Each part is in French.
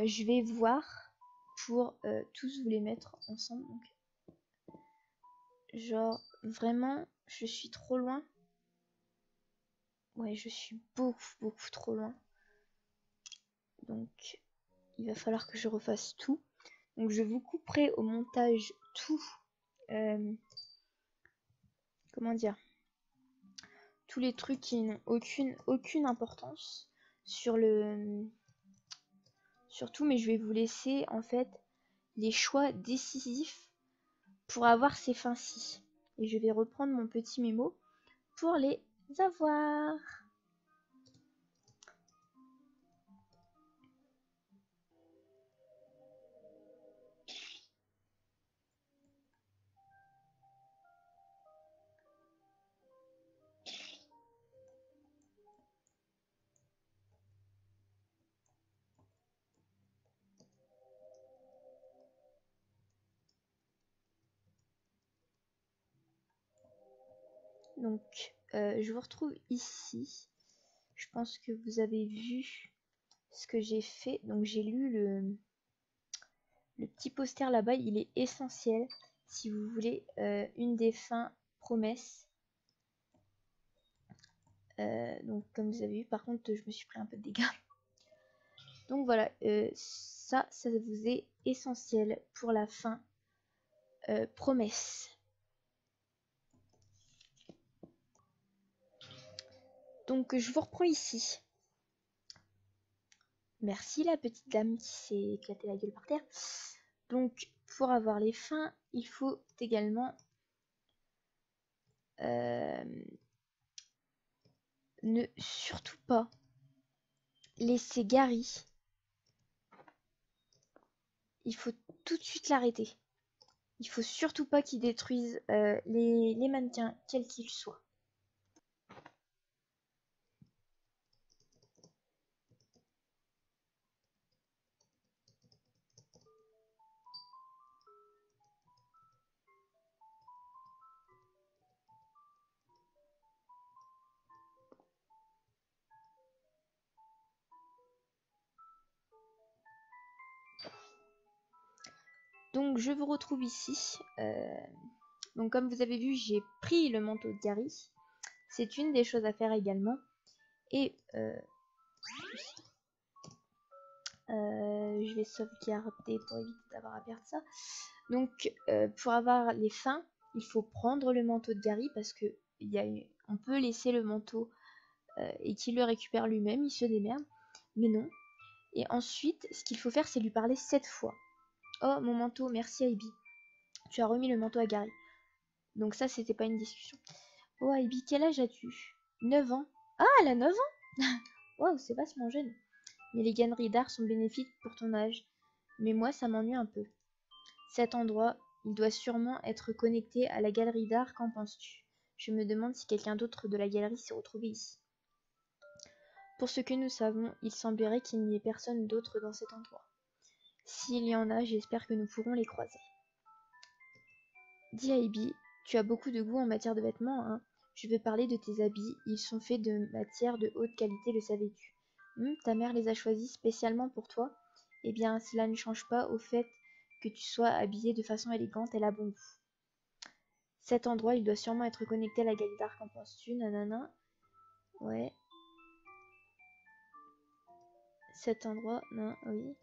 je vais voir pour tous vous les mettre ensemble. Donc, genre, vraiment, je suis trop loin. Ouais, je suis beaucoup trop loin. Donc, il va falloir que je refasse tout. Donc, je vous couperai au montage tout. Comment dire? Tous les trucs qui n'ont aucune importance sur tout, mais je vais vous laisser en fait les choix décisifs pour avoir ces fins-ci. Et je vais reprendre mon petit mémo pour les avoir. Donc, je vous retrouve ici. Je pense que vous avez vu ce que j'ai fait. Donc, j'ai lu le petit poster là-bas. Il est essentiel si vous voulez une des fins promesses. Donc, comme vous avez vu, par contre, je me suis pris un peu de dégâts. Donc, voilà. Ça vous est essentiel pour la fin promesse. Donc, je vous reprends ici. Merci la petite dame qui s'est éclatée la gueule par terre. Donc, pour avoir les fins, il faut également ne surtout pas laisser Gary. Il faut tout de suite l'arrêter. Il faut surtout pas qu'il détruise les mannequins, quels qu'ils soient. Donc je vous retrouve ici. Donc comme vous avez vu, j'ai pris le manteau de Gary. C'est une des choses à faire également. Et je vais sauvegarder pour éviter d'avoir à perdre ça. Donc pour avoir les fins, il faut prendre le manteau de Gary parce que on peut laisser le manteau et qu'il le récupère lui-même, il se démerde. Mais non. Et ensuite, ce qu'il faut faire, c'est lui parler 7 fois. Oh, mon manteau, merci Ivy. Tu as remis le manteau à Gary. Donc ça, c'était pas une discussion. Oh Ivy, quel âge as-tu? 9 ans. Ah, elle a 9 ans. Waouh, c'est vachement jeune. Mais les galeries d'art sont bénéfiques pour ton âge. Mais moi, ça m'ennuie un peu. Cet endroit, il doit sûrement être connecté à la galerie d'art, qu'en penses-tu? Je me demande si quelqu'un d'autre de la galerie s'est retrouvé ici. Pour ce que nous savons, il semblerait qu'il n'y ait personne d'autre dans cet endroit. S'il y en a, j'espère que nous pourrons les croiser. Dis Ivy, tu as beaucoup de goût en matière de vêtements, hein? Je veux parler de tes habits, ils sont faits de matière de haute qualité, le savais-tu? Ta mère les a choisis spécialement pour toi? Eh bien, cela ne change pas au fait que tu sois habillée de façon élégante, elle a bon goût. Cet endroit, il doit sûrement être connecté à la galerie d'art, qu'en penses-tu? Nanana. Ouais. Cet endroit, non, oui.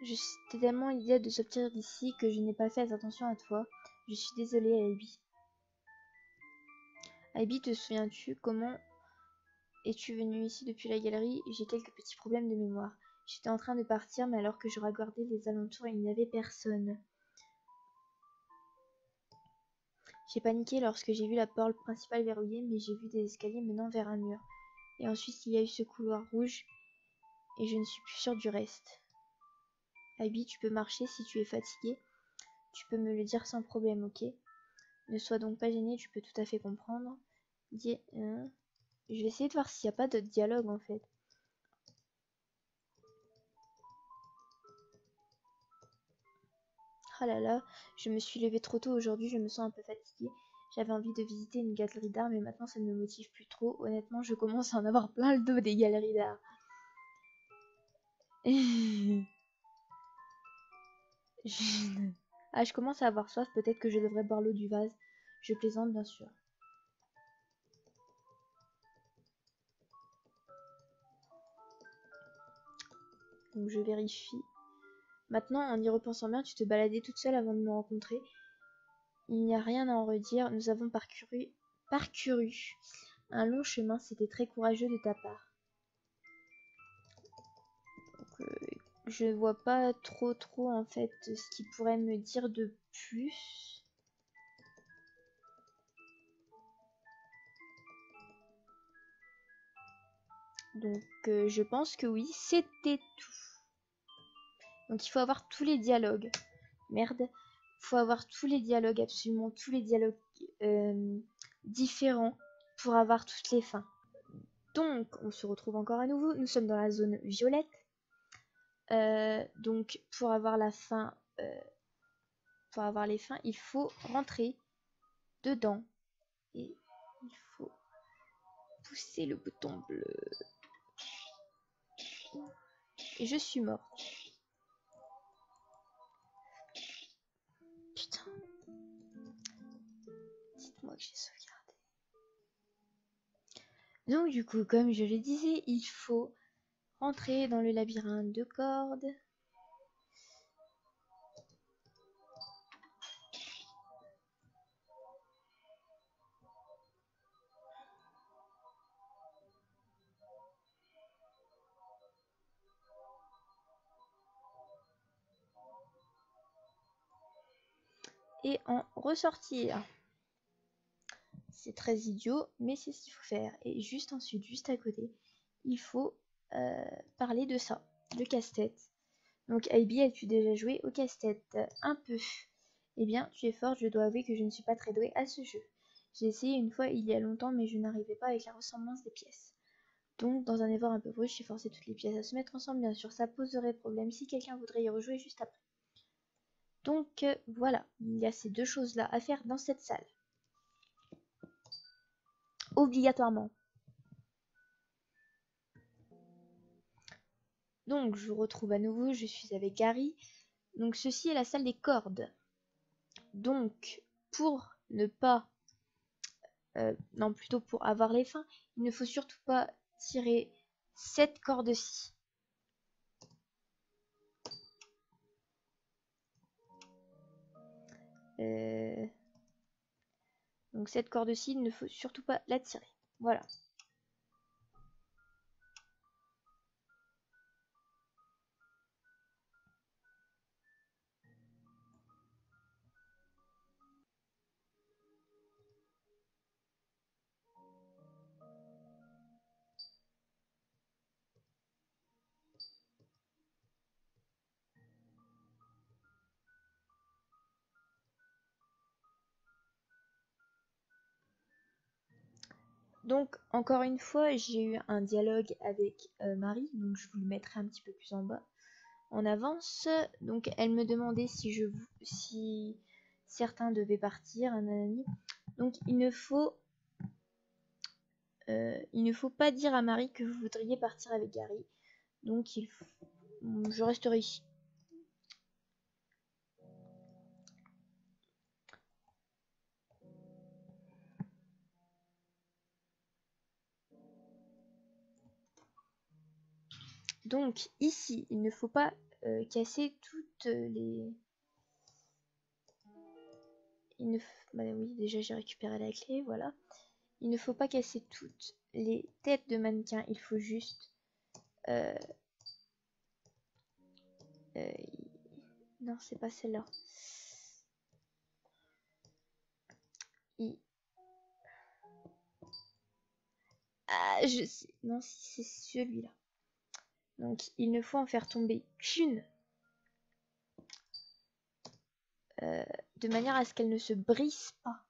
J'étais tellement idiote de sortir d'ici que je n'ai pas fait attention à toi. Je suis désolée, Ivy. Ivy, te souviens-tu comment es-tu venue ici depuis la galerie? J'ai quelques petits problèmes de mémoire. J'étais en train de partir, mais alors que je regardais les alentours, il n'y avait personne. J'ai paniqué lorsque j'ai vu la porte principale verrouillée, mais j'ai vu des escaliers menant vers un mur. Et ensuite, il y a eu ce couloir rouge, et je ne suis plus sûre du reste. Ivy, tu peux marcher si tu es fatiguée. Tu peux me le dire sans problème, ok? Ne sois donc pas gênée, tu peux tout à fait comprendre. Je vais essayer de voir s'il n'y a pas d'autres dialogues en fait. Ah là là, je me suis levée trop tôt aujourd'hui, je me sens un peu fatiguée. J'avais envie de visiter une galerie d'art, mais maintenant ça ne me motive plus trop. Honnêtement, je commence à en avoir plein le dos des galeries d'art. Ah, je commence à avoir soif, peut-être que je devrais boire l'eau du vase. Je plaisante, bien sûr. Donc je vérifie. Maintenant, en y repensant bien, tu te baladais toute seule avant de me rencontrer. Il n'y a rien à en redire. Nous avons parcouru un long chemin. C'était très courageux de ta part. Donc, je vois pas trop en fait ce qu'il pourrait me dire de plus. Donc je pense que oui, c'était tout. Donc il faut avoir tous les dialogues. Merde. Il faut avoir tous les dialogues, absolument tous les dialogues différents pour avoir toutes les fins. Donc on se retrouve encore à nouveau. Nous sommes dans la zone violette. Donc pour avoir la fin, pour avoir les fins, il faut rentrer dedans et il faut pousser le bouton bleu. Et je suis morte. Putain. Dites-moi que j'ai sauvegardé. Donc du coup, comme je le disais, il faut rentrer dans le labyrinthe de cordes. Et en ressortir. C'est très idiot, mais c'est ce qu'il faut faire. Et juste ensuite, juste à côté, il faut parler de ça, le casse-tête. Donc, Ivy, as-tu déjà joué au casse-tête? Un peu. Eh bien, tu es forte, je dois avouer que je ne suis pas très douée à ce jeu. J'ai essayé une fois il y a longtemps, mais je n'arrivais pas avec la ressemblance des pièces. Donc, dans un effort un peu brusque, j'ai forcé toutes les pièces à se mettre ensemble. Bien sûr, ça poserait problème si quelqu'un voudrait y rejouer juste après. Donc, voilà, il y a ces deux choses-là à faire dans cette salle. Obligatoirement. Donc, je vous retrouve à nouveau, je suis avec Gary. Donc, ceci est la salle des cordes. Donc, pour ne pas... non, plutôt pour avoir les fins, il ne faut surtout pas tirer cette corde-ci. Donc, cette corde-ci, il ne faut surtout pas la tirer. Voilà. Donc, encore une fois, j'ai eu un dialogue avec Marie, donc je vous le mettrai un petit peu plus en bas. On avance, donc elle me demandait si certains devaient partir, donc il ne faut pas dire à Marie que vous voudriez partir avec Gary, donc je resterai ici. Donc ici, il ne faut pas casser toutes les... Bah oui, déjà j'ai récupéré la clé, voilà. Il ne faut pas casser toutes les têtes de mannequins, il faut juste... Non, c'est pas celle-là. Ah, je sais... Non, si c'est celui-là. Donc, il ne faut en faire tomber qu'une. De manière à ce qu'elle ne se brise pas.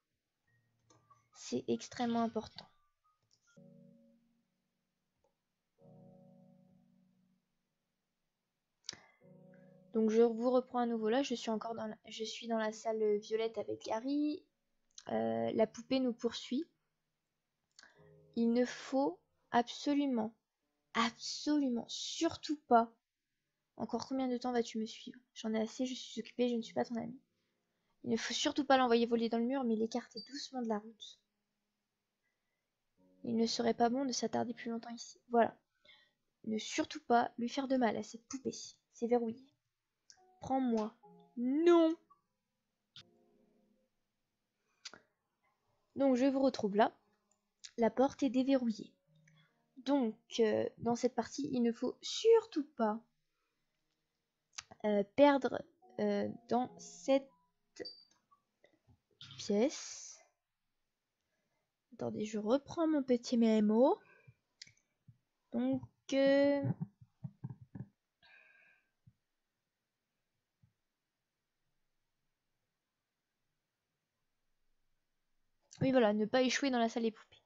C'est extrêmement important. Donc je vous reprends à nouveau là, je suis dans la salle violette avec Gary. la poupée nous poursuit. Il ne faut absolument, surtout pas. Encore combien de temps vas-tu me suivre? J'en ai assez, je suis occupée, je ne suis pas ton ami. Il ne faut surtout pas l'envoyer voler dans le mur, mais l'écarter doucement de la route. Il ne serait pas bon de s'attarder plus longtemps ici. Voilà. Ne surtout pas lui faire de mal à cette poupée. C'est verrouillé. Prends-moi. Non. Donc je vous retrouve là. La porte est déverrouillée. Donc dans cette partie, il ne faut surtout pas perdre dans cette pièce. Attendez, je reprends mon petit mémo. Donc oui, voilà, ne pas échouer dans la salle des poupées.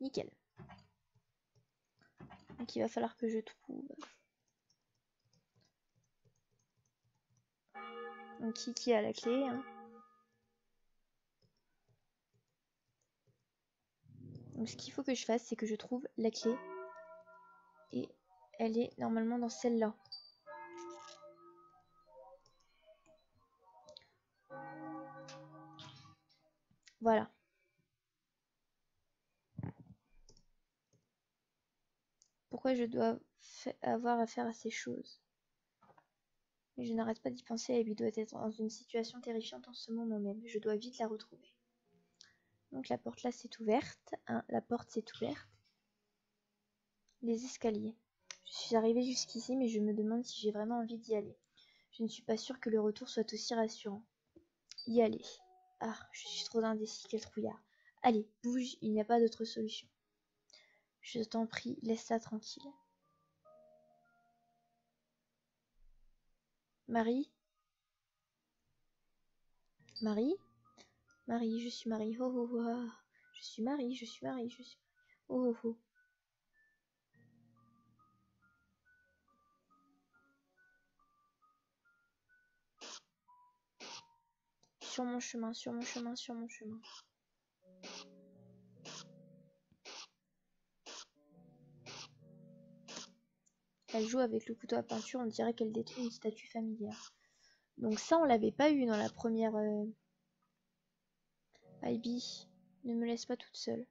Nickel. Donc il va falloir que je trouve. Donc qui a la clé, hein. Donc ce qu'il faut que je fasse, c'est que je trouve la clé. Et elle est normalement dans celle-là. Voilà. Pourquoi je dois avoir affaire à ces choses? Mais je n'arrête pas d'y penser, Abby doit être dans une situation terrifiante en ce moment même. Je dois vite la retrouver. Donc la porte là s'est ouverte. Hein, la porte s'est ouverte. Les escaliers. Je suis arrivée jusqu'ici, mais je me demande si j'ai vraiment envie d'y aller. Je ne suis pas sûre que le retour soit aussi rassurant. Y aller. Ah, je suis trop indécis, quel trouillard. Allez, bouge, il n'y a pas d'autre solution. Je t'en prie, laisse ça tranquille. Marie? Marie? Marie, je suis Marie. Oh oh oh. Je suis Marie, je suis Marie, je suis. Oh oh oh. Sur mon chemin, sur mon chemin, sur mon chemin. Elle joue avec le couteau à peinture, on dirait qu'elle détruit une statue familière. Donc ça, on l'avait pas eu dans la première... Ivy, ne me laisse pas toute seule.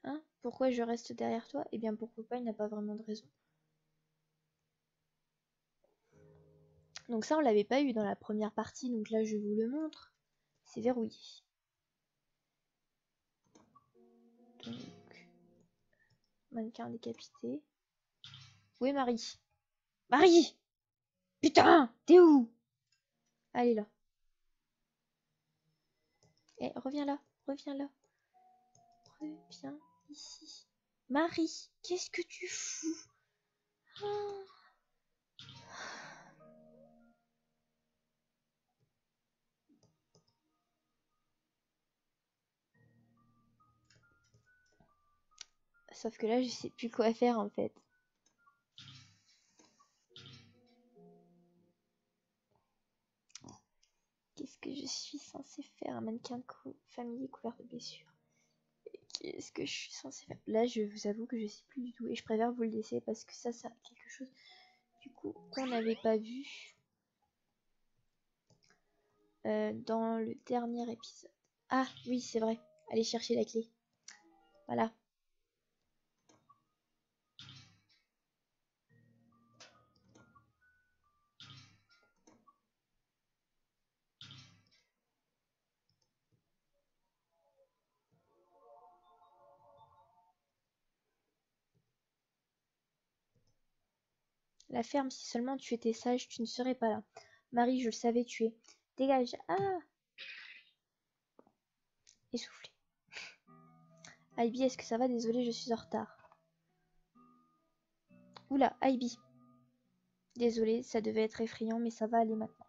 Hein? Pourquoi je reste derrière toi? Eh bien pourquoi pas, il n'a pas vraiment de raison. Donc ça, on l'avait pas eu dans la première partie, donc là je vous le montre. C'est verrouillé. Donc, mannequin décapité. Où est Marie? Marie! Putain! T'es où? Elle est là. Eh, reviens là, reviens là. Reviens ici. Marie, qu'est-ce que tu fous? Oh. Sauf que là, je sais plus quoi faire en fait. Qu'est-ce que je suis censée faire? Un mannequin de famille couvert de blessures. Qu'est-ce que je suis censée faire? Là, je vous avoue que je sais plus du tout. Et je préfère vous le laisser parce que ça quelque chose du coup qu'on n'avait pas vu dans le dernier épisode. Ah oui, c'est vrai. Allez chercher la clé. Voilà. La ferme, si seulement tu étais sage, tu ne serais pas là. Marie, je le savais, tu es. Dégage. Ah! Essoufflé. Ivy, est-ce que ça va? Désolée, je suis en retard. Oula, Ivy. Désolée, ça devait être effrayant, mais ça va aller maintenant.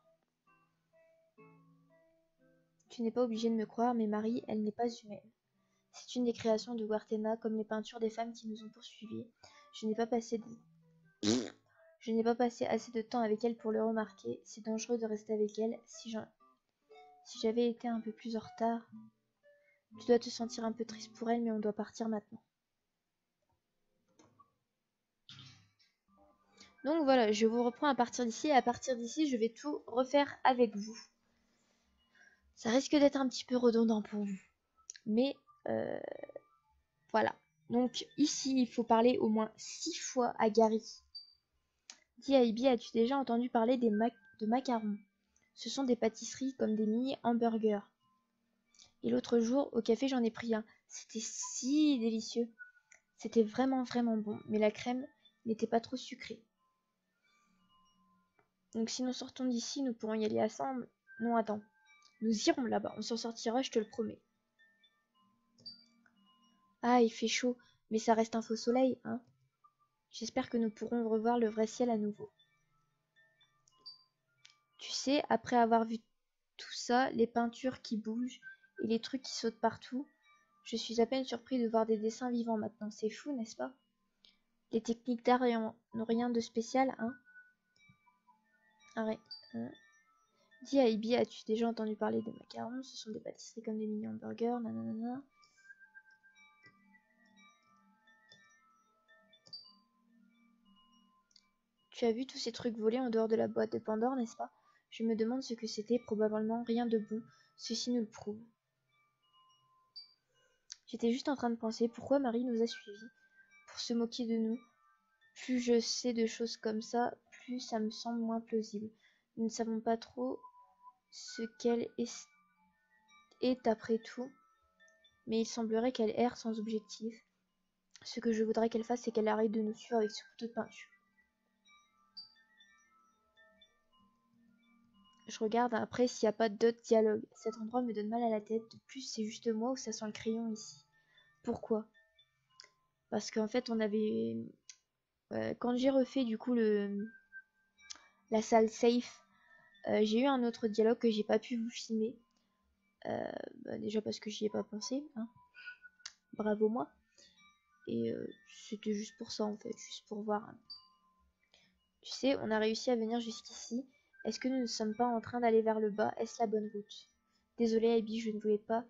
Tu n'es pas obligée de me croire, mais Marie, elle n'est pas humaine. C'est une des créations de Guartena, comme les peintures des femmes qui nous ont poursuivis. Je n'ai pas passé de... Je n'ai pas passé assez de temps avec elle pour le remarquer. C'est dangereux de rester avec elle. Si j'avais été un peu plus en retard. Tu dois te sentir un peu triste pour elle, mais on doit partir maintenant. Donc voilà, je vous reprends à partir d'ici. Et à partir d'ici, je vais tout refaire avec vous. Ça risque d'être un petit peu redondant pour vous. Mais voilà. Donc ici, il faut parler au moins 6 fois à Gary. Dis à Ivy, as-tu déjà entendu parler de macarons? Ce sont des pâtisseries comme des mini hamburgers. Et l'autre jour, au café, j'en ai pris un. C'était si délicieux. C'était vraiment bon. Mais la crème n'était pas trop sucrée. Donc si nous sortons d'ici, nous pourrons y aller ensemble. Non, attends. Nous irons là-bas. On s'en sortira, je te le promets. Ah, il fait chaud. Mais ça reste un faux soleil, hein. J'espère que nous pourrons revoir le vrai ciel à nouveau. Tu sais, après avoir vu tout ça, les peintures qui bougent et les trucs qui sautent partout, je suis à peine surpris de voir des dessins vivants maintenant. C'est fou, n'est-ce pas? Les techniques d'art n'ont rien de spécial, hein? Arrête. Dis à Ibi, as-tu déjà entendu parler de macarons? Ce sont des pâtisseries comme des mini hamburgers, nanana. Tu as vu tous ces trucs volés en dehors de la boîte de Pandore, n'est-ce pas? Je me demande ce que c'était, probablement rien de bon. Ceci nous le prouve. J'étais juste en train de penser, pourquoi Marie nous a suivis? Pour se moquer de nous. Plus je sais de choses comme ça, plus ça me semble moins plausible. Nous ne savons pas trop ce qu'elle est après tout, mais il semblerait qu'elle erre sans objectif. Ce que je voudrais qu'elle fasse, c'est qu'elle arrête de nous suivre avec ce couteau de peinture. Je regarde après s'il n'y a pas d'autres dialogues. Cet endroit me donne mal à la tête. De plus, c'est juste moi ou ça sent le crayon ici. Pourquoi? Parce qu'en fait, on avait... quand j'ai refait du coup la salle safe, j'ai eu un autre dialogue que j'ai pas pu vous filmer. Déjà parce que j'y ai pas pensé. Hein. Bravo moi. Et c'était juste pour ça en fait. Juste pour voir. Hein. Tu sais, on a réussi à venir jusqu'ici. Est-ce que nous ne sommes pas en train d'aller vers le bas? Est-ce la bonne route? Désolée Abby, je ne voulais pas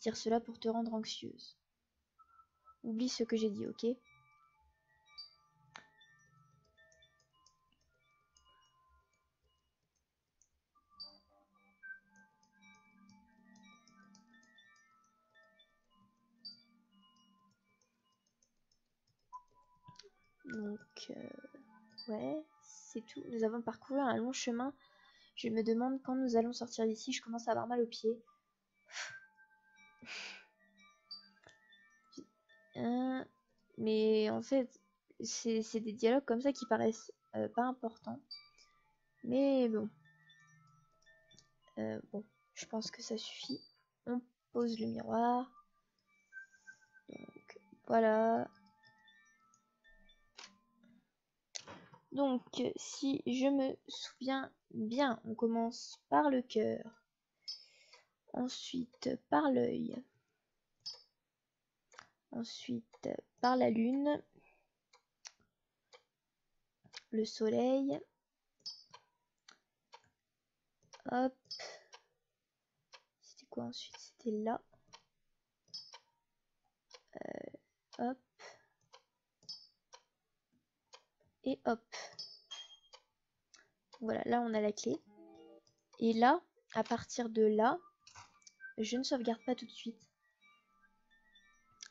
dire cela pour te rendre anxieuse. Oublie ce que j'ai dit, ok? Donc, ouais, c'est tout. Nous avons parcouru un long chemin. Je me demande quand nous allons sortir d'ici. Je commence à avoir mal aux pieds. Mais en fait, c'est des dialogues comme ça qui paraissent pas importants. Mais bon. Bon, je pense que ça suffit. On pose le miroir. Donc, voilà. Donc, si je me souviens bien, on commence par le cœur. Ensuite, par l'œil. Ensuite, par la lune. Le soleil. Hop. C'était quoi ensuite? C'était là. Hop. Et hop. Voilà, là on a la clé. Et là, à partir de là, je ne sauvegarde pas tout de suite.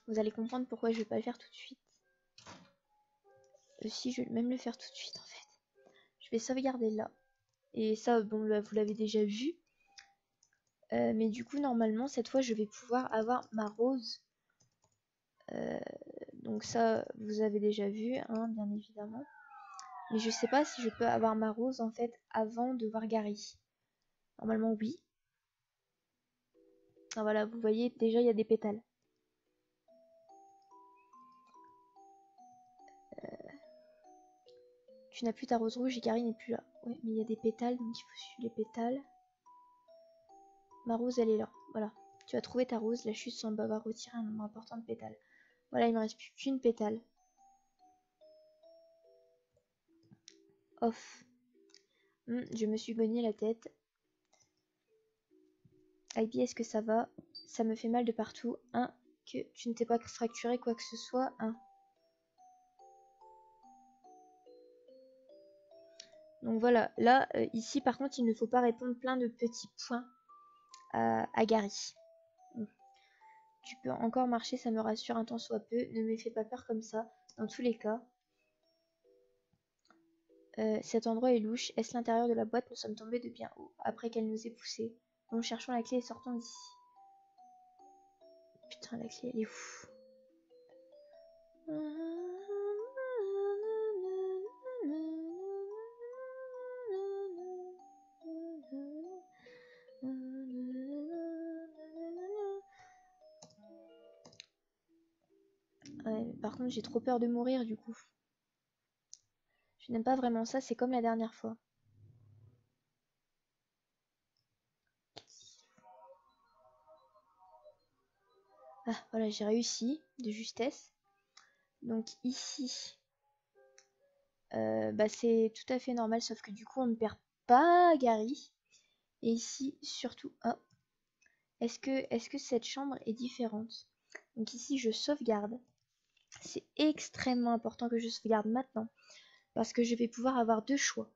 Vous allez comprendre pourquoi je vais pas le faire tout de suite. Si, je vais même le faire tout de suite en fait. Je vais sauvegarder là. Et ça, bon, là, vous l'avez déjà vu. Mais du coup, normalement, cette fois, je vais pouvoir avoir ma rose. Donc ça, vous avez déjà vu, hein, bien évidemment. Mais je sais pas si je peux avoir ma rose, en fait, avant de voir Gary. Normalement, oui. Ah, voilà, vous voyez, déjà, il y a des pétales. Tu n'as plus ta rose rouge et Gary n'est plus là. Ouais, mais il y a des pétales, donc il faut suivre les pétales. Ma rose, elle est là. Voilà. Tu as trouvé ta rose, la chute semble avoir retiré un nombre important de pétales. Voilà, il me reste plus qu'une pétale. Off. Je me suis cogné la tête. Ivy, est-ce que ça va? Ça me fait mal de partout. Que tu ne t'es pas fracturé quoi que ce soit. Donc voilà, là, ici par contre, il ne faut pas répondre plein de petits points à Gary. Tu peux encore marcher, ça me rassure un tant soit peu. Ne me fais pas peur comme ça, dans tous les cas. Cet endroit est louche. Est-ce l'intérieur de la boîte? Nous sommes tombés de bien haut, après qu'elle nous ait poussés. Nous cherchons la clé et sortons d'ici. Putain, la clé, elle est fou. Ouais, par contre, j'ai trop peur de mourir du coup. Je n'aime pas vraiment ça, c'est comme la dernière fois. Ah, voilà, j'ai réussi de justesse. Donc ici, bah, c'est tout à fait normal, sauf que du coup, on ne perd pas Gary. Et ici, surtout, est-ce que cette chambre est différente? Donc ici, je sauvegarde. C'est extrêmement important que je sauvegarde maintenant, parce que je vais pouvoir avoir deux choix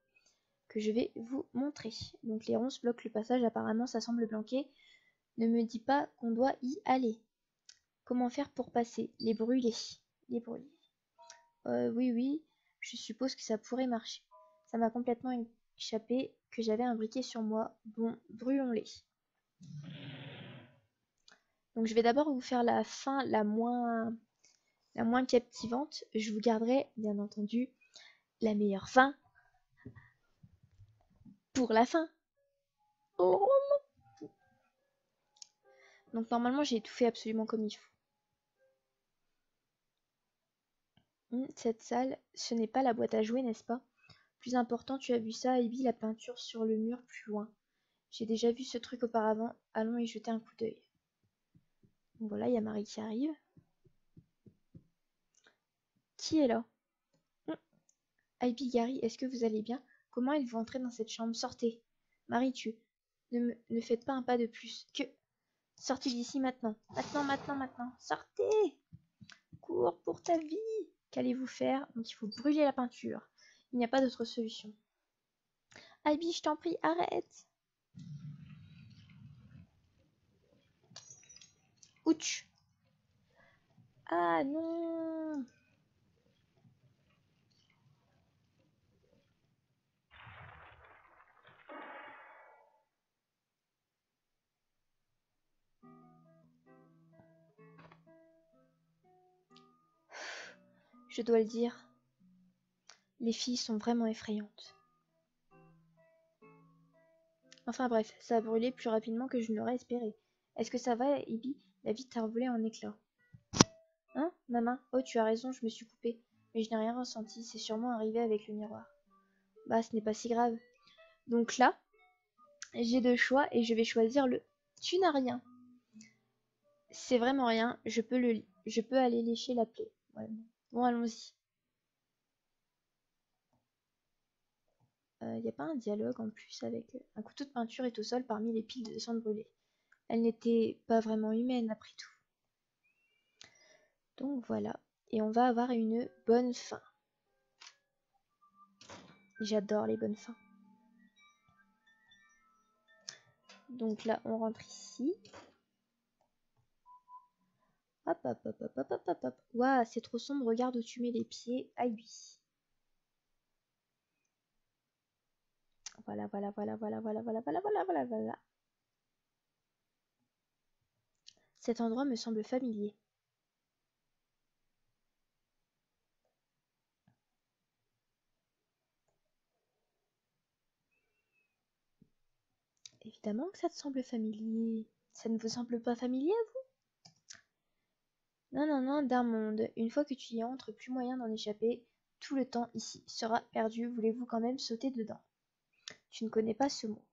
que je vais vous montrer. Donc les ronces bloquent le passage, apparemment ça semble bloqué. Ne me dis pas qu'on doit y aller. Comment faire pour passer? Les brûler. Les brûler. Oui, je suppose que ça pourrait marcher. Ça m'a complètement échappé que j'avais un briquet sur moi. Bon, brûlons-les. Donc je vais d'abord vous faire la fin la moins captivante. Je vous garderai, bien entendu, la meilleure fin pour la fin. Oh. Donc normalement j'ai tout fait absolument comme il faut. Cette salle, ce n'est pas la boîte à jouer, n'est-ce pas? Plus important, tu as vu ça, Ivy, la peinture sur le mur plus loin. J'ai déjà vu ce truc auparavant, allons y jeter un coup d'œil. Donc voilà, il y a Marie qui arrive. Qui est là? Ivy, Gary, est-ce que vous allez bien? Comment êtes-vous entré dans cette chambre? Sortez. Marie, ne faites pas un pas de plus. Sortez d'ici maintenant. Maintenant. Sortez! Cours pour ta vie! Qu'allez-vous faire? Donc il faut brûler la peinture. Il n'y a pas d'autre solution. Ivy, je t'en prie, arrête! Ouch! Ah non! Je dois le dire, les filles sont vraiment effrayantes. Enfin bref, ça a brûlé plus rapidement que je ne l'aurais espéré. Est-ce que ça va, Ivy? La vitre a volé en éclats. Hein, ma main? Oh, tu as raison, je me suis coupée. Mais je n'ai rien ressenti, c'est sûrement arrivé avec le miroir. Bah, ce n'est pas si grave. Donc là, j'ai deux choix et je vais choisir le tu n'as rien. C'est vraiment rien, je peux aller lécher la plaie. Ouais. Bon, allons-y. Y a pas un dialogue en plus avec un couteau de peinture est au sol parmi les piles de cendres brûlées. Elle n'était pas vraiment humaine après tout. Donc voilà, et on va avoir une bonne fin. J'adore les bonnes fins. Donc là, on rentre ici. Hop. Waouh, c'est trop sombre, regarde où tu mets les pieds. Ivy. Voilà. Cet endroit me semble familier. Évidemment que ça te semble familier. Ça ne vous semble pas familier à vous? Non, d'un monde. Une fois que tu y entres, plus moyen d'en échapper. Tout le temps ici sera perdu. Voulez-vous quand même sauter dedans? Tu ne connais pas ce mot.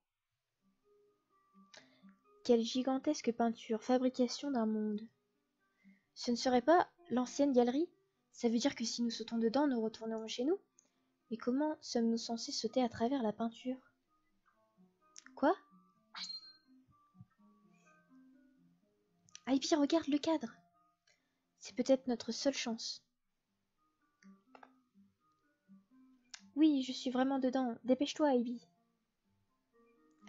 Quelle gigantesque peinture, fabrication d'un monde. Ce ne serait pas l'ancienne galerie? Ça veut dire que si nous sautons dedans, nous retournerons chez nous? Mais comment sommes-nous censés sauter à travers la peinture? Quoi? Ivy, regarde le cadre. C'est peut-être notre seule chance. Oui, je suis vraiment dedans. Dépêche-toi, Ivy.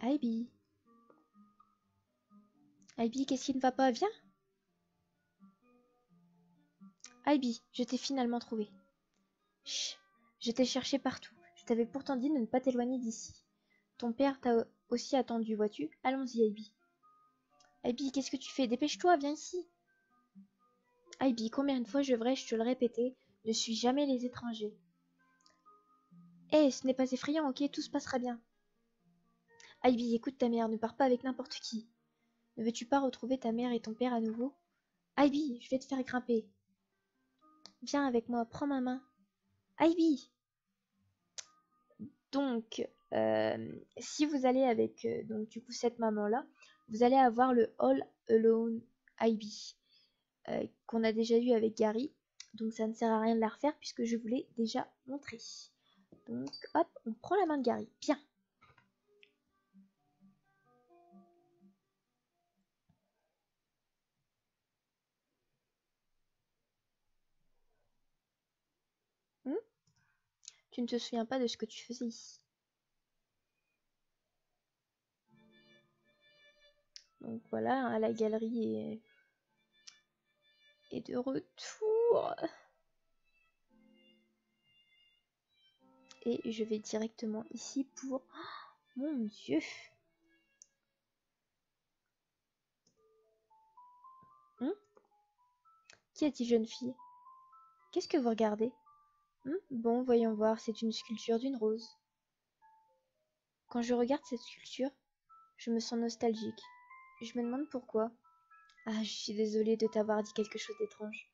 Ivy. Ivy, qu'est-ce qui ne va pas? Viens. Ivy, je t'ai finalement trouvé. Chut, je t'ai cherché partout. Je t'avais pourtant dit de ne pas t'éloigner d'ici. Ton père t'a aussi attendu, vois-tu? Allons-y, Ivy. Ivy, qu'est-ce que tu fais? Dépêche-toi, viens ici. Ivy, combien de fois je te le répéter? Ne suis jamais les étrangers. Hé, ce n'est pas effrayant, ok? Tout se passera bien. Ivy, écoute ta mère, ne pars pas avec n'importe qui. Ne veux-tu pas retrouver ta mère et ton père à nouveau? Ivy, je vais te faire grimper. Viens avec moi, prends ma main. Ivy! Donc, si vous allez avec donc du coup cette maman-là, vous allez avoir le All Alone Ivy qu'on a déjà eu avec Gary. Donc ça ne sert à rien de la refaire puisque je vous l'ai déjà montré. Donc hop, on prend la main de Gary. Bien. Tu ne te souviens pas de ce que tu faisais ici. Donc voilà, hein, la galerie est de retour. Et je vais directement ici pour... Oh, mon Dieu! Qui a dit jeune fille? Qu'est-ce que vous regardez? Bon, voyons voir, c'est une sculpture d'une rose. Quand je regarde cette sculpture, je me sens nostalgique. Je me demande pourquoi. Ah, je suis désolée de t'avoir dit quelque chose d'étrange.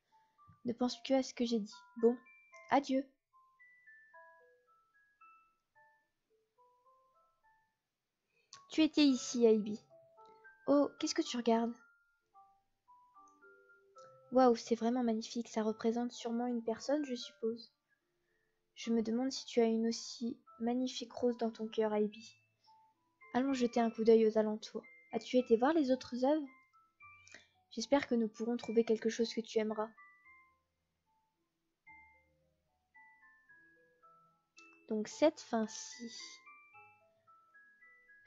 Ne pense que à ce que j'ai dit. Bon, adieu. Tu étais ici, Ivy. Oh, qu'est-ce que tu regardes? Waouh, c'est vraiment magnifique. Ça représente sûrement une personne, je suppose. Je me demande si tu as une aussi magnifique rose dans ton cœur, Ivy. Allons jeter un coup d'œil aux alentours. As-tu été voir les autres œuvres? J'espère que nous pourrons trouver quelque chose que tu aimeras. Donc cette fin-ci,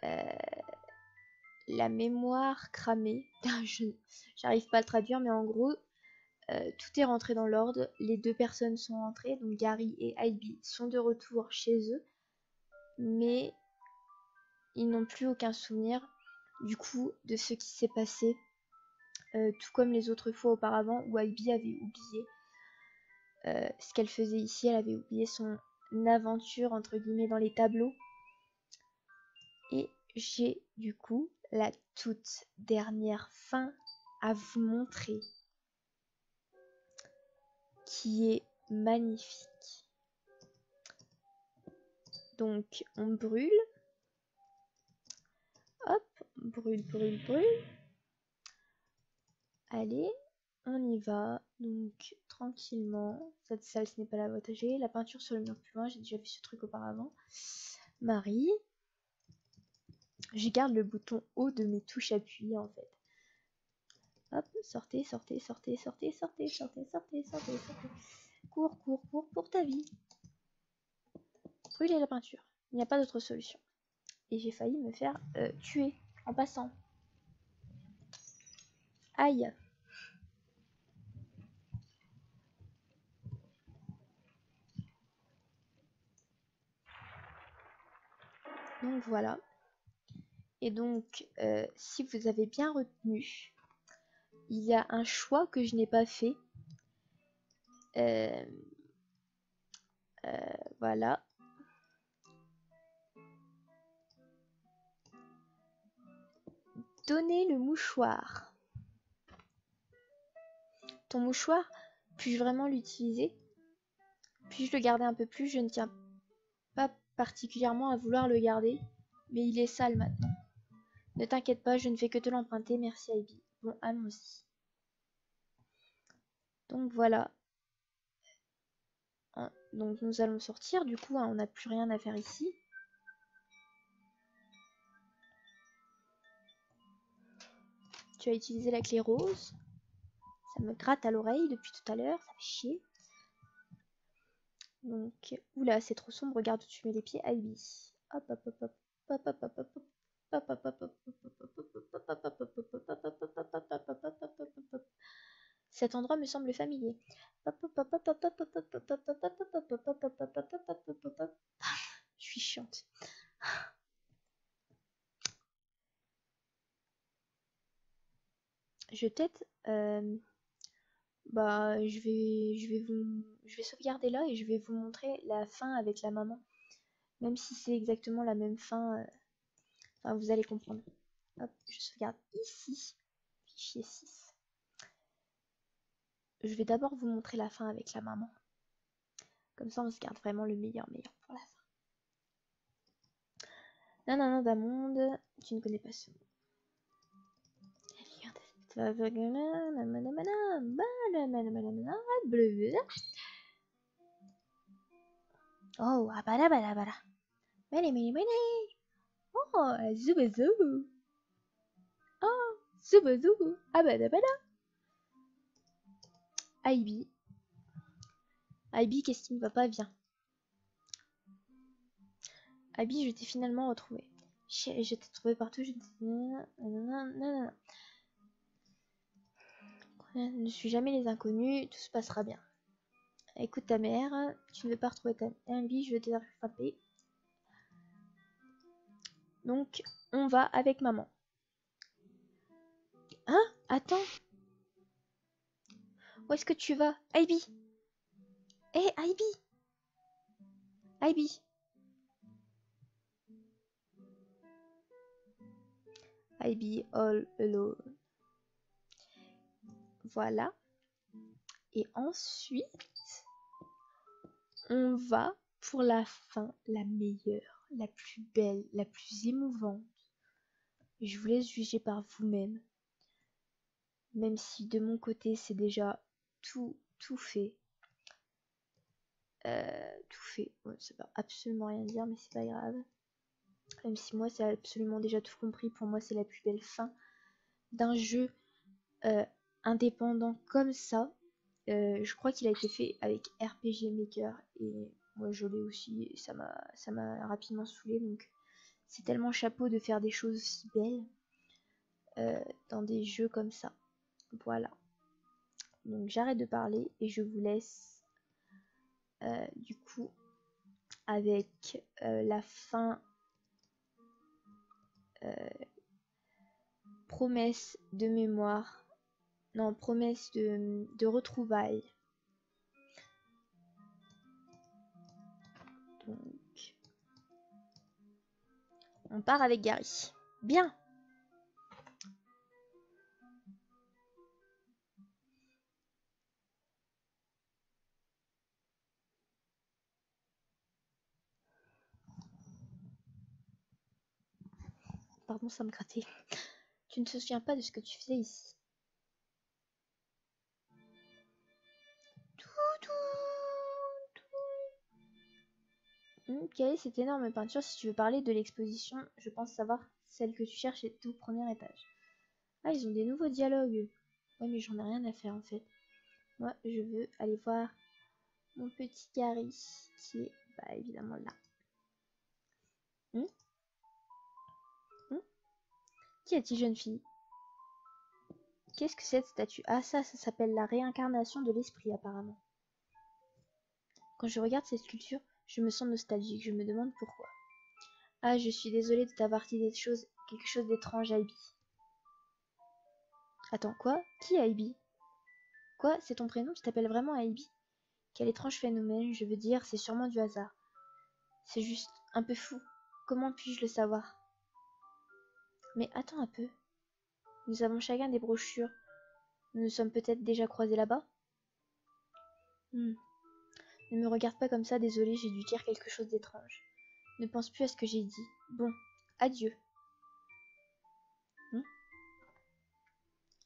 la mémoire cramée, j'arrive pas à le traduire, mais en gros, tout est rentré dans l'ordre. Les deux personnes sont rentrées, donc Gary et Ivy sont de retour chez eux, mais ils n'ont plus aucun souvenir du coup de ce qui s'est passé, tout comme les autres fois auparavant où Ivy avait oublié ce qu'elle faisait ici. Elle avait oublié son aventure entre guillemets dans les tableaux. Et j'ai du coup la toute dernière fin à vous montrer, qui est magnifique. Donc on brûle, hop, brûle, brûle, brûle. Allez, on y va. Donc tranquillement, cette salle ce n'est pas la boîte à G. La peinture sur le mur plus loin, j'ai déjà vu ce truc auparavant. Marie. Je garde le bouton haut de mes touches appuyées en fait. Hop, sortez, sortez, sortez, sortez, sortez, sortez, sortez, sortez, sortez. Cours, cours, cours pour ta vie. Brûler la peinture. Il n'y a pas d'autre solution. Et j'ai failli me faire tuer en passant. Aïe. Donc voilà. Et donc, si vous avez bien retenu, il y a un choix que je n'ai pas fait. Voilà. Donner le mouchoir. Ton mouchoir, puis-je vraiment l'utiliser? Puis-je le garder un peu plus? Je ne tiens pas particulièrement à vouloir le garder, mais il est sale maintenant. Ne t'inquiète pas, je ne fais que te l'emprunter, merci Ivy. Bon, allons-y. Donc voilà. Donc nous allons sortir, du coup, hein, on n'a plus rien à faire ici. Tu as utilisé la clé rose. Ça me gratte à l'oreille depuis tout à l'heure, ça fait chier. Donc, oula, c'est trop sombre, regarde où tu mets les pieds, Ivy. Hop, hop, hop, hop, hop, hop, hop, hop. Cet endroit me semble familier. Je suis chiante. Je tête. Je vais sauvegarder là et je vais vous montrer la fin avec la maman. Même si c'est exactement la même fin, enfin, vous allez comprendre. Hop, je sauvegarde ici. Fichier 6. Je vais d'abord vous montrer la fin avec la maman. Comme ça, on se garde vraiment le meilleur pour la fin. Nanana d'Amonde, tu ne connais pas ce mot. Oh, abada. Oh, zoubazou. Oh, zoubazou. Abada. Ivy. Ivy, qu'est-ce qui ne va pas? Viens. Ivy, je t'ai finalement retrouvé. Je t'ai trouvé partout. Ne suis jamais les inconnus. Tout se passera bien. Écoute ta mère. Tu ne veux pas retrouver ta mère. Ivy, je vais te frapper. Donc, on va avec maman. Hein? Attends. Où est-ce que tu vas? Ivy! Hé, Ivy! Ivy! Ivy all alone. Voilà. Et ensuite, on va pour la fin, la meilleure, la plus belle, la plus émouvante. Je vous laisse juger par vous-même. Même si de mon côté, c'est déjà tout fait. Tout fait. Ouais, ça veut absolument rien dire, mais c'est pas grave. Même si moi, c'est absolument déjà tout compris. Pour moi, c'est la plus belle fin d'un jeu indépendant comme ça. Je crois qu'il a été fait avec RPG Maker et moi je l'ai aussi et ça m'a rapidement saoulé, donc c'est tellement chapeau de faire des choses si belles dans des jeux comme ça. Voilà. Donc j'arrête de parler et je vous laisse du coup avec la fin promesse de mémoire. Non, promesse de retrouvailles. Donc, on part avec Gary. Bien. Pardon, ça me grattait. Tu ne te souviens pas de ce que tu faisais ici. Quelle est cette énorme peinture? Si tu veux parler de l'exposition, je pense savoir celle que tu cherches est au premier étage. Ah, ils ont des nouveaux dialogues. Ouais, mais j'en ai rien à faire en fait. Moi, je veux aller voir mon petit Gary qui est bah, évidemment là. Qui est-il, jeune fille? Qu'est-ce que cette statue? Ah, ça s'appelle la réincarnation de l'esprit apparemment. Quand je regarde cette sculpture, je me sens nostalgique. Je me demande pourquoi. Ah, je suis désolée de t'avoir dit quelque chose d'étrange, Ivy. Attends, quoi? Qui est Ivy? Quoi? C'est ton prénom? Tu t'appelles vraiment Ivy? Quel étrange phénomène, je veux dire, c'est sûrement du hasard. C'est juste un peu fou. Comment puis-je le savoir? Mais attends un peu. Nous avons chacun des brochures. Nous nous sommes peut-être déjà croisés là-bas? Ne me regarde pas comme ça, désolé, j'ai dû dire quelque chose d'étrange. Ne pense plus à ce que j'ai dit. Bon, adieu.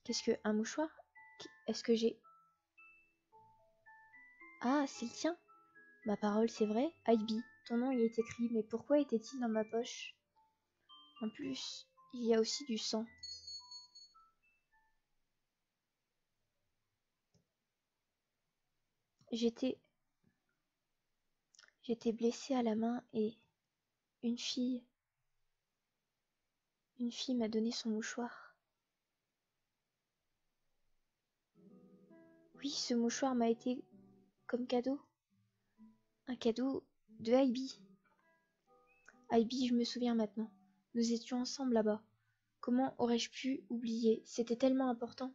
Qu'est-ce que... Un mouchoir? Est-ce que j'ai... Ah, c'est le tien? Ma parole, c'est vrai? Ivy, ton nom y est écrit, mais pourquoi était-il dans ma poche? En plus, il y a aussi du sang. J'étais blessée à la main et une fille m'a donné son mouchoir. Oui, ce mouchoir m'a été comme cadeau. Un cadeau de Ivy. Ivy, je me souviens maintenant. Nous étions ensemble là-bas. Comment aurais-je pu oublier? C'était tellement important.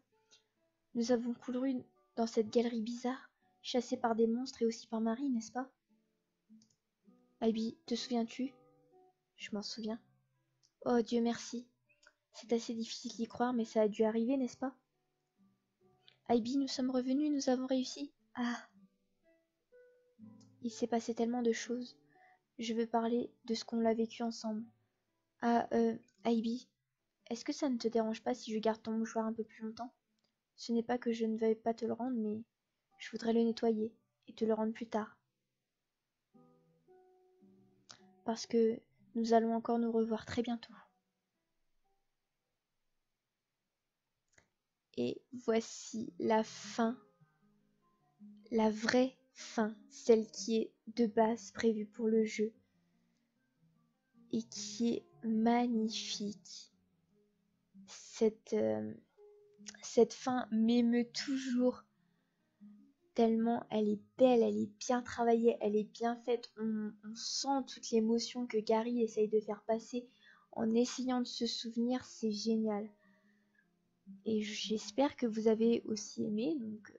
Nous avons couru dans cette galerie bizarre, chassés par des monstres et aussi par Marie, n'est-ce pas? Ivy, te souviens-tu? Je m'en souviens. Oh Dieu merci. C'est assez difficile d'y croire, mais ça a dû arriver, n'est-ce pas? Ivy, nous sommes revenus, nous avons réussi. Ah, il s'est passé tellement de choses. Je veux parler de ce qu'on a vécu ensemble. Ah, Ivy, est-ce que ça ne te dérange pas si je garde ton mouchoir un peu plus longtemps? Ce n'est pas que je ne veuille pas te le rendre, mais je voudrais le nettoyer et te le rendre plus tard. Parce que nous allons encore nous revoir très bientôt. Et voici la fin, la vraie fin, celle qui est de base prévue pour le jeu et qui est magnifique. Cette fin m'émeut toujours tellement elle est belle, elle est bien travaillée, elle est bien faite. On sent toute l'émotion que Gary essaye de faire passer en essayant de se souvenir, c'est génial. Et j'espère que vous avez aussi aimé donc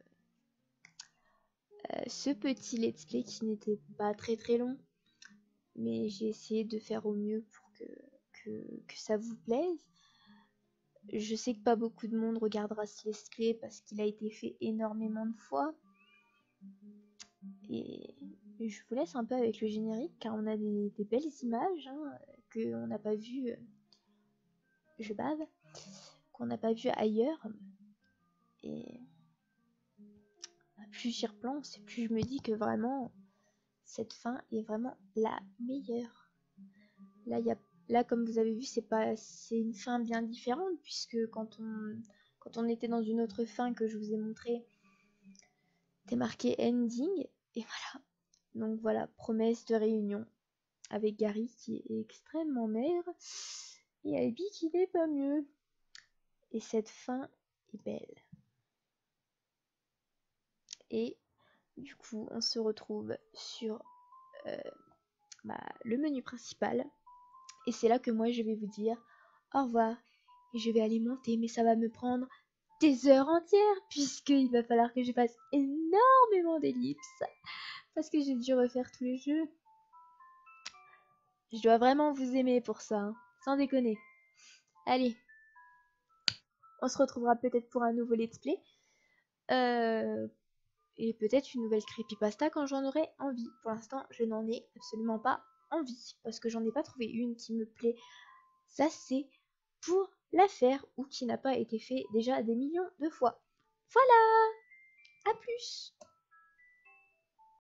ce petit let's play qui n'était pas très long, mais j'ai essayé de faire au mieux pour que ça vous plaise. Je sais que pas beaucoup de monde regardera ce let's play parce qu'il a été fait énormément de fois. Et je vous laisse un peu avec le générique car on a des belles images qu'on n'a pas vues, je bave, qu'on n'a pas vu ailleurs. Et plus j'y repense, plus je me dis que vraiment cette fin est vraiment la meilleure. Là, comme vous avez vu, c'est une fin bien différente puisque quand on était dans une autre fin que je vous ai montré, c'était marqué ending et voilà. Donc voilà, promesse de réunion avec Gary qui est extrêmement maigre et Abby qui n'est pas mieux. Et cette fin est belle. Et du coup, on se retrouve sur le menu principal. Et c'est là que moi je vais vous dire au revoir. Et je vais aller monter, mais ça va me prendre des heures entières puisqu'il va falloir que je fasse énormément d'ellipses parce que j'ai dû refaire tous les jeux. Je dois vraiment vous aimer pour ça, hein, sans déconner. Allez, on se retrouvera peut-être pour un nouveau let's play. Et peut-être une nouvelle creepypasta quand j'en aurai envie. Pour l'instant, je n'en ai absolument pas envie parce que j'en ai pas trouvé une qui me plaît assez pour la faire ou qui n'a pas été fait déjà des millions de fois. Voilà, à plus.